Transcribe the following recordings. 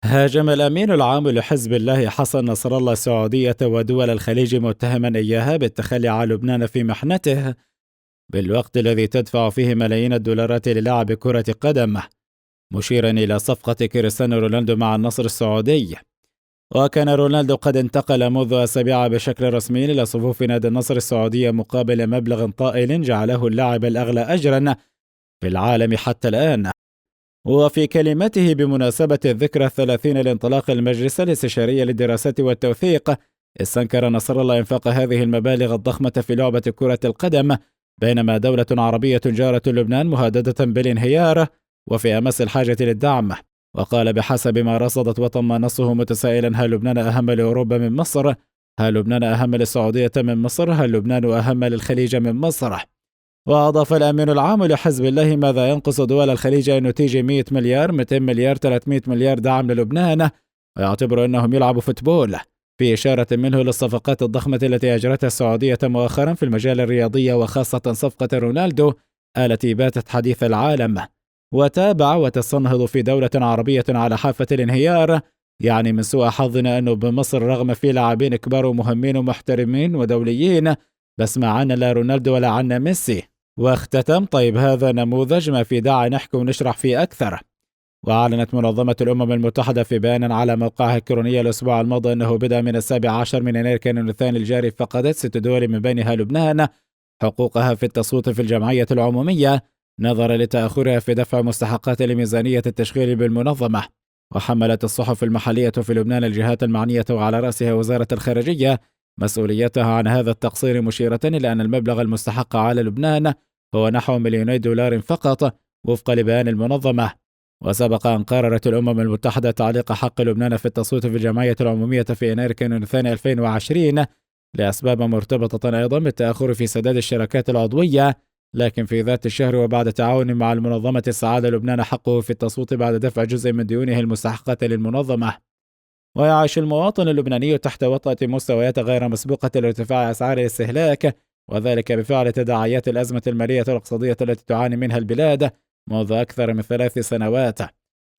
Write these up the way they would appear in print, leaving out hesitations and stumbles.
هاجم الأمين العام لحزب الله حسن نصر الله السعودية ودول الخليج متهما إياها بالتخلي عن لبنان في محنته بالوقت الذي تدفع فيه ملايين الدولارات للاعب كرة قدم، مشيرا إلى صفقة كريستيانو رونالدو مع النصر السعودي. وكان رونالدو قد انتقل منذ أسابيع بشكل رسمي إلى صفوف نادي النصر السعودية مقابل مبلغ طائل جعله اللاعب الأغلى أجرا في العالم حتى الآن. وفي كلمته بمناسبة الذكرى 30 لانطلاق المجلس الاستشاري للدراسات والتوثيق، استنكر نصر الله إنفاق هذه المبالغ الضخمة في لعبة كرة القدم، بينما دولة عربية جارة لبنان مهددة بالانهيار وفي أمس الحاجة للدعم. وقال بحسب ما رصدت وتم نصه متسائلا: هل لبنان أهم لأوروبا من مصر؟ هل لبنان أهم للسعودية من مصر؟ هل لبنان أهم للخليج من مصر؟ وأضاف الأمين العام لحزب الله: ماذا ينقص دول الخليج أن تيجي 100 مليار 200 مليار 300 مليار دعم للبنان، ويعتبر أنهم يلعبوا فوتبول، في إشارة منه للصفقات الضخمة التي أجرتها السعودية مؤخرا في المجال الرياضي، وخاصة صفقة رونالدو التي باتت حديث العالم. وتابع: وتستنهض في دولة عربية على حافة الانهيار، يعني من سوء حظنا أنه بمصر رغم في لاعبين كبار ومهمين ومحترمين ودوليين، بس ما عنا لا رونالدو ولا عنا ميسي. واختتم: طيب هذا نموذج، ما في داعي نحكي ونشرح فيه أكثر. وأعلنت منظمة الأمم المتحدة في بيان على موقعها الإلكتروني الأسبوع الماضي أنه بدءا من 17 من يناير كانون الثاني الجاري فقدت 6 دول من بينها لبنان حقوقها في التصويت في الجمعية العمومية نظرا لتأخرها في دفع مستحقات لميزانية التشغيل بالمنظمة. وحملت الصحف المحلية في لبنان الجهات المعنية وعلى رأسها وزارة الخارجية مسؤوليتها عن هذا التقصير، مشيرة إلى أن المبلغ المستحق على لبنان هو نحو $2 فقط وفقا لبيان المنظمة. وسبق أن قررت الأمم المتحدة تعليق حق لبنان في التصويت في الجمعية العمومية في يناير كانون الثاني 2020 لأسباب مرتبطة أيضا بالتأخر في سداد الشركات العضوية، لكن في ذات الشهر وبعد تعاون مع المنظمة استعاد لبنان حقه في التصويت بعد دفع جزء من ديونه المستحقة للمنظمة. ويعيش المواطن اللبناني تحت وطأة مستويات غير مسبوقة لارتفاع أسعار الاستهلاك، وذلك بفعل تداعيات الأزمة المالية والاقتصادية التي تعاني منها البلاد منذ أكثر من 3 سنوات.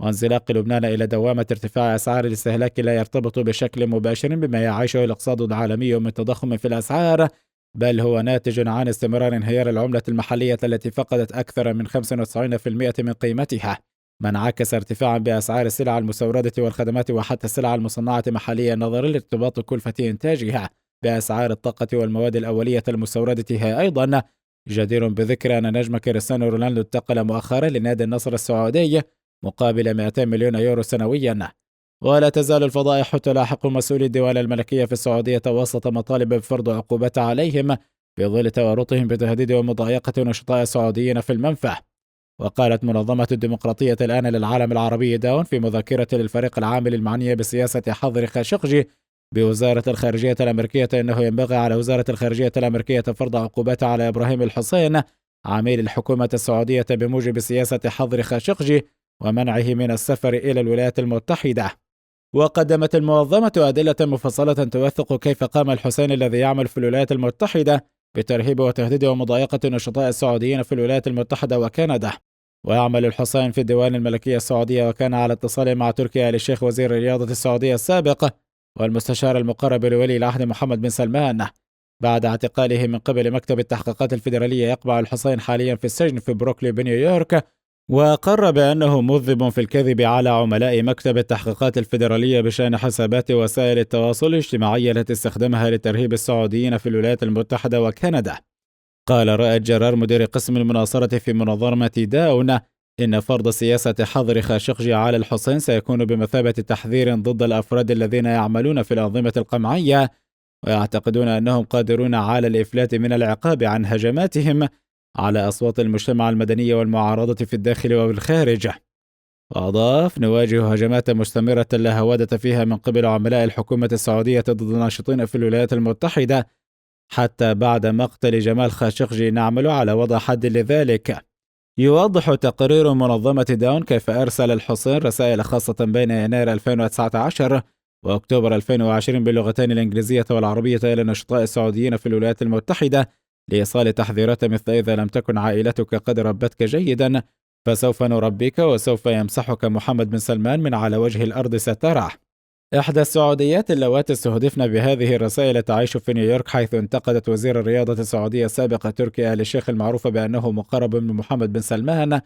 وانزلاق لبنان إلى دوامة ارتفاع أسعار الاستهلاك لا يرتبط بشكل مباشر بما يعيشه الاقتصاد العالمي من تضخم في الأسعار، بل هو ناتج عن استمرار انهيار العملة المحلية التي فقدت أكثر من 95% من قيمتها، ما انعكس ارتفاعا بأسعار السلع المستوردة والخدمات وحتى السلع المصنعة محليا نظرا لارتباط كلفة إنتاجها بأسعار الطاقة والمواد الأولية المستوردة. هي أيضا جدير بذكر أن نجم كريستيانو رونالدو انتقل مؤخرا لنادي النصر السعودي مقابل 200 مليون يورو سنويا. ولا تزال الفضائح تلاحق مسؤولي الديوان الملكية في السعودية وسط مطالب بفرض عقوبات عليهم في ظل تورطهم بتهديد ومضايقة نشطاء السعوديين في المنفى. وقالت منظمة الديمقراطية الآن للعالم العربي داون في مذكرة للفريق العامل المعنية بسياسة حظر خاشقجي بوزارة الخارجية الأمريكية أنه ينبغي على وزارة الخارجية الأمريكية فرض عقوبات على إبراهيم الحسين عميل الحكومة السعودية بموجب سياسة حظر خاشقجي ومنعه من السفر إلى الولايات المتحدة. وقدمت المنظمة أدلة مفصلة توثق كيف قام الحسين الذي يعمل في الولايات المتحدة بترهيب وتهديد ومضايقة النشطاء السعوديين في الولايات المتحدة وكندا. ويعمل الحسين في الديوان الملكية السعودية، وكان على اتصال مع تركي آل الشيخ وزير الرياضة السعودية السابق والمستشار المقرب لولي العهد محمد بن سلمان بعد اعتقاله من قبل مكتب التحقيقات الفيدرالية. يقبع الحسين حاليا في السجن في بروكلي بنيويورك، وأقر بأنه مذنب في الكذب على عملاء مكتب التحقيقات الفيدرالية بشأن حسابات وسائل التواصل الاجتماعي التي استخدمها لترهيب السعوديين في الولايات المتحدة وكندا. قال رائد جرار مدير قسم المناصرة في منظمة داون إن فرض سياسة حظر خاشقجي على الحسين سيكون بمثابة تحذير ضد الأفراد الذين يعملون في الأنظمة القمعية ويعتقدون أنهم قادرون على الإفلات من العقاب عن هجماتهم على أصوات المجتمع المدني والمعارضة في الداخل وبالخارج. وأضاف: نواجه هجمات مستمرة لا هوادة فيها من قبل عملاء الحكومة السعودية ضد ناشطين في الولايات المتحدة حتى بعد مقتل جمال خاشقجي، نعمل على وضع حد لذلك. يوضح تقرير منظمة داون كيف أرسل الحسين رسائل خاصة بين يناير 2019 وأكتوبر 2020 باللغتين الإنجليزية والعربية إلى النشطاء السعوديين في الولايات المتحدة لإيصال تحذيرات مثل: إذا لم تكن عائلتك قد ربتك جيدا فسوف نربيك وسوف يمسحك محمد بن سلمان من على وجه الأرض سترى. إحدى السعوديات اللواتي استهدفن بهذه الرسائل تعيش في نيويورك، حيث انتقدت وزير الرياضة السعودية السابق تركي آل الشيخ المعروف بأنه مقرب من محمد بن سلمان.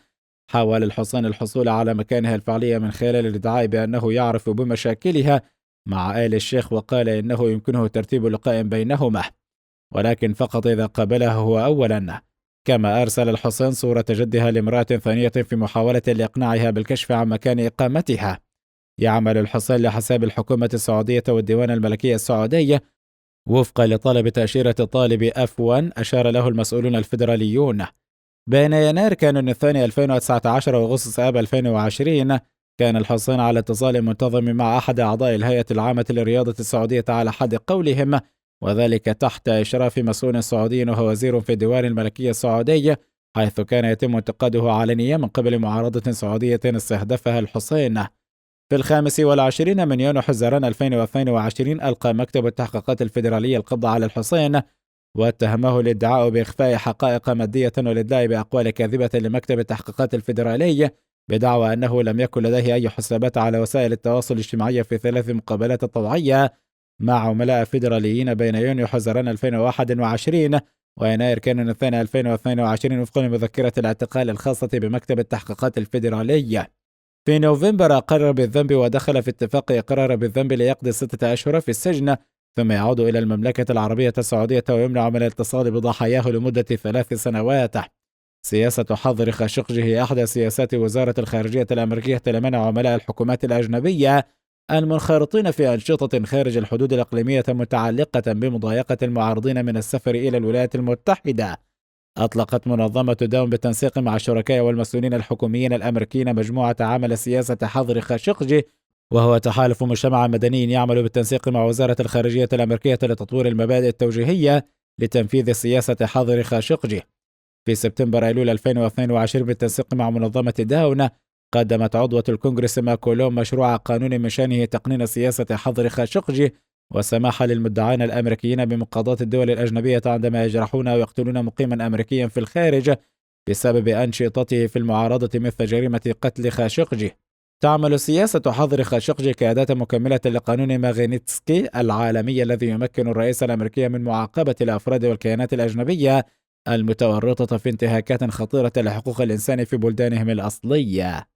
حاول الحصان الحصول على مكانها الفعلية من خلال الادعاء بأنه يعرف بمشاكلها مع آل الشيخ، وقال إنه يمكنه ترتيب لقاء بينهما، ولكن فقط إذا قابلها هو أولا. كما أرسل الحصان صورة جدها لامرأة ثانية في محاولة لإقناعها بالكشف عن مكان إقامتها. يعمل الحصان لحساب الحكومة السعودية والديوان الملكي السعودي وفقا لطلب تأشيرة طالب F1 أشار له المسؤولون الفيدراليون. بين يناير كانون الثاني 2019 وأغسطس آب 2020 كان الحصان على اتصال منتظم مع أحد أعضاء الهيئة العامة للرياضة السعودية على حد قولهم، وذلك تحت إشراف مسؤول سعودي وهو وزير في الديوان الملكي السعودي، حيث كان يتم انتقاده علنيا من قبل معارضة سعودية استهدفها الحصين. في 25 من يونيو حزيران 2022 ألقى مكتب التحقيقات الفيدرالي القبض على الحصين واتهمه الادعاء بإخفاء حقائق مادية والإدلاء بأقوال كاذبة لمكتب التحقيقات الفيدرالي بدعوى أنه لم يكن لديه أي حسابات على وسائل التواصل الاجتماعي في 3 مقابلات طوعية مع عملاء فيدراليين بين يونيو حزيران 2021 ويناير كانون الثاني 2022 وفقا لمذكرة الاعتقال الخاصة بمكتب التحقيقات الفيدرالي. في نوفمبر أقر بالذنب ودخل في اتفاق إقرار بالذنب ليقضي 6 أشهر في السجن، ثم يعود إلى المملكة العربية السعودية ويمنع من الاتصال بضحاياه لمدة 3 سنوات. سياسة حظر خاشقجي هي أحدى سياسات وزارة الخارجية الأمريكية لمنع عملاء الحكومات الأجنبية المنخرطين في أنشطة خارج الحدود الإقليمية متعلقة بمضايقة المعارضين من السفر إلى الولايات المتحدة. أطلقت منظمة داون بالتنسيق مع الشركاء والمسؤولين الحكوميين الأمريكيين مجموعة عمل سياسة حظر خاشقجي، وهو تحالف مجتمع مدني يعمل بالتنسيق مع وزارة الخارجية الأمريكية لتطوير المبادئ التوجيهية لتنفيذ سياسة حظر خاشقجي. في سبتمبر أيلول 2022 بالتنسيق مع منظمة داون قدمت عضوة الكونغرس ماكولوم مشروع قانون من شأنه تقنين سياسة حظر خاشقجي وسماح للمدعين الأمريكيين بمقاضاة الدول الأجنبية عندما يجرحون أو يقتلون مقيما أمريكيا في الخارج بسبب أنشطته في المعارضة مثل جريمة قتل خاشقجي. تعمل سياسة حظر خاشقجي كأداة مكملة لقانون ماغنيتسكي العالمي الذي يمكن الرئيس الأمريكي من معاقبة الأفراد والكيانات الأجنبية المتورطة في انتهاكات خطيرة لحقوق الإنسان في بلدانهم الأصلية.